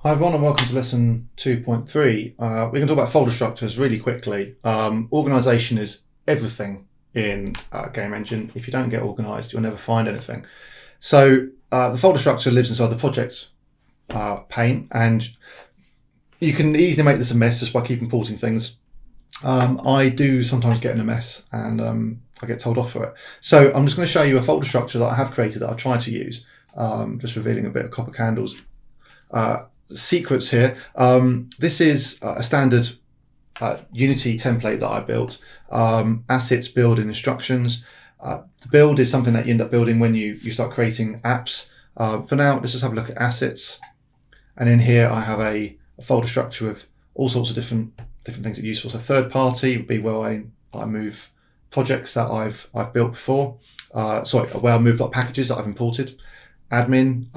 Hi everyone and welcome to lesson 2.3. We're going to talk about folder structures really quickly. Organisation is everything in Game Engine. If you don't get organised, you'll never find anything. So the folder structure lives inside the project pane, and you can easily make this a mess just by keep importing things. I do sometimes get in a mess and I get told off for it. So I'm just going to show you a folder structure that I have created that I try to use, just revealing a bit of copper candles. Secrets here. This is a standard Unity template that I built. Assets, build, and instructions. The build is something that you end up building when you start creating apps. For now, let's just have a look at assets. And in here, I have a folder structure with all sorts of different things that are useful. So third party would be where I move projects that I've built before. Where I move packages that I've imported. Admin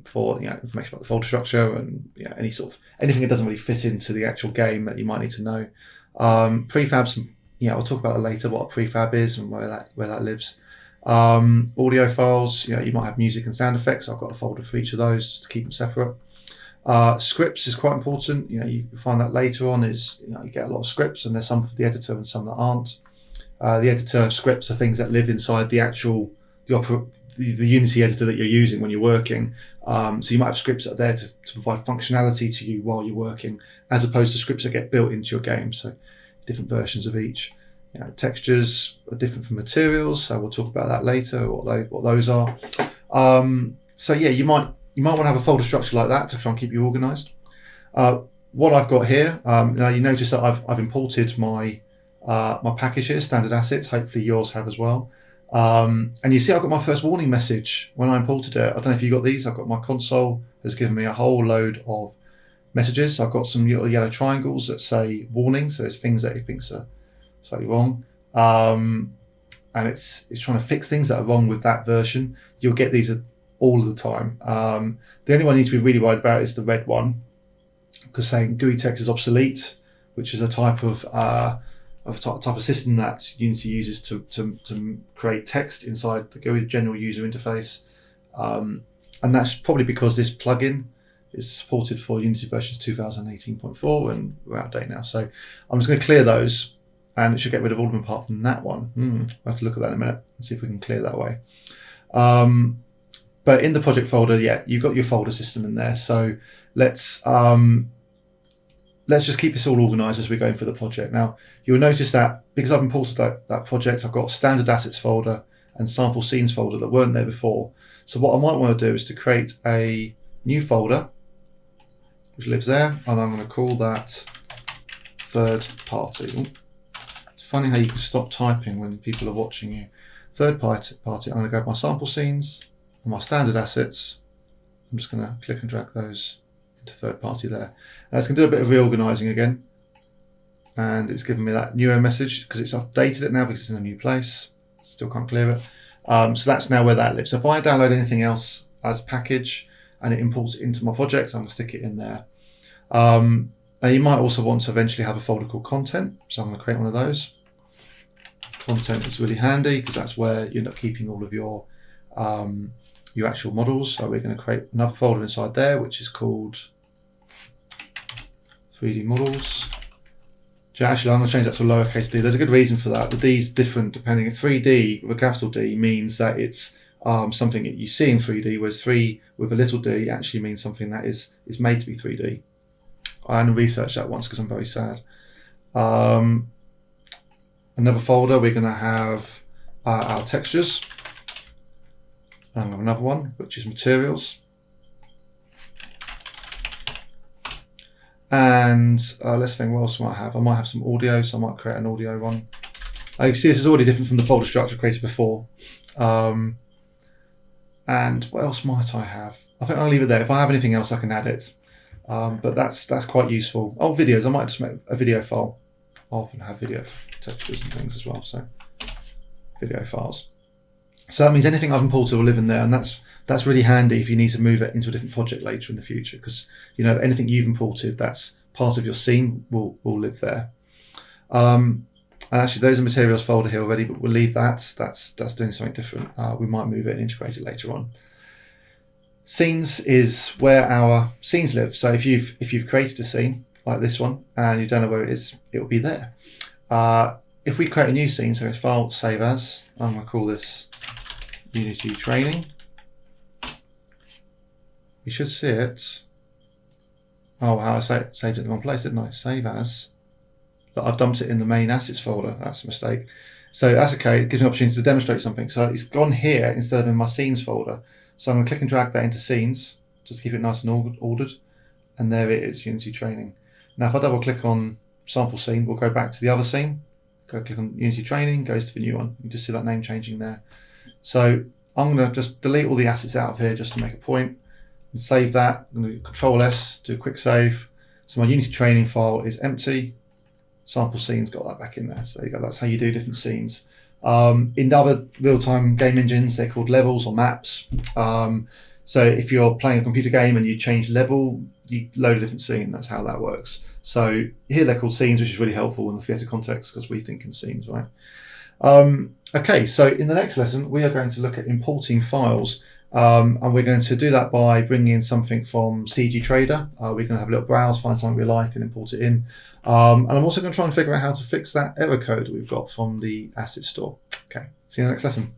for information about the folder structure and anything that doesn't really fit into the actual game that you might need to know. Prefabs, I'll talk about that later, what a prefab is and where that lives. Audio files, you might have music and sound effects. I've got a folder for each of those just to keep them separate. Scripts is quite important. You find that later on is you get a lot of scripts, and there's some for the editor and some that aren't. The editor scripts are things that live inside the Unity editor that you're using when you're working. So you might have scripts that are there to provide functionality to you while you're working, as opposed to scripts that get built into your game. So different versions of each. Textures are different from materials, so we'll talk about that later, what those are. You might want to have a folder structure like that to try and keep you organized. What I've got here, now you notice that I've imported my package here, standard assets. Hopefully yours have as well. And you see I've got my first warning message when I imported it. I don't know if you got these. I've got my console has given me a whole load of messages. I've got some little yellow triangles that say warning, so there's things that it thinks are slightly wrong. And it's trying to fix things that are wrong with that version. You'll get these all of the time. The only one you need to be really worried about is the red one, because saying GUI text is obsolete, which is a type of system that Unity uses to create text inside the GUI, general user interface. And that's probably because this plugin is supported for Unity versions 2018.4 and we're out of date now. So I'm just going to clear those, and it should get rid of all of them apart from that one. We'll have to look at that in a minute and see if we can clear that away. But in the project folder, you've got your folder system in there. So let's just keep this all organized as we're going through the project. Now, you'll notice that because I've imported that project, I've got standard assets folder and sample scenes folder that weren't there before. So what I might want to do is to create a new folder, which lives there, and I'm going to call that third party. Ooh. It's funny how you can stop typing when people are watching you. Third party, I'm going to go my sample scenes and my standard assets. I'm just going to click and drag those into third party there. And it's going to do a bit of reorganizing again, and it's given me that new error message because it's updated it now because it's in a new place. Still can't clear it. So that's now where that lives. So if I download anything else as a package and it imports it into my project, I'm going to stick it in there. Now you might also want to eventually have a folder called content, so I'm going to create one of those. Content is really handy because that's where you end up keeping all of your actual models. So we're going to create another folder inside there, which is called 3D models. Actually, I'm going to change that to a lowercase d. There's a good reason for that. The D is different depending. 3D with a capital D means that it's something that you see in 3D, whereas 3 with a little d actually means something that is made to be 3D. I hadn't researched that once because I'm very sad. Another folder, we're going to have our textures. And I have another one, which is materials. And let's think, what else might I have? I might have some audio, so I might create an audio one. You can see this is already different from the folder structure created before. And what else might I have? I think I'll leave it there. If I have anything else, I can add it. But that's quite useful. Oh, videos. I might just make a video file. I often have video textures and things as well, so video files. So that means anything I've imported will live in there, and that's really handy if you need to move it into a different project later in the future, because anything you've imported that's part of your scene will live there. And actually, there's a materials folder here already, but we'll leave that. That's doing something different. We might move it and integrate it later on. Scenes is where our scenes live. So if you've created a scene like this one and you don't know where it is, it will be there. If we create a new scene, so it's File, Save As, I'm going to call this Unity Training. You should see it. Oh wow, I saved it in the wrong place, didn't I? Save As. But I've dumped it in the main assets folder. That's a mistake. So that's okay. It gives me an opportunity to demonstrate something. So it's gone here instead of in my scenes folder. So I'm going to click and drag that into scenes, just to keep it nice and ordered. And there it is, Unity Training. Now if I double click on sample scene, we'll go back to the other scene. Go click on Unity Training, goes to the new one. You just see that name changing there. So I'm going to just delete all the assets out of here just to make a point and save that. I'm going to do Control S, do a quick save. So my Unity Training file is empty. Sample scenes got that back in there. So there you go. That's how you do different scenes. In other real-time game engines, they're called levels or maps. So if you're playing a computer game and you change level, you load a different scene. That's how that works. So here they're called scenes, which is really helpful in the theatre context because we think in scenes, right? Okay, so in the next lesson, we are going to look at importing files. And we're going to do that by bringing in something from CG Trader. We're going to have a little browse, find something we like and import it in. And I'm also going to try and figure out how to fix that error code we've got from the asset store. Okay, see you in the next lesson.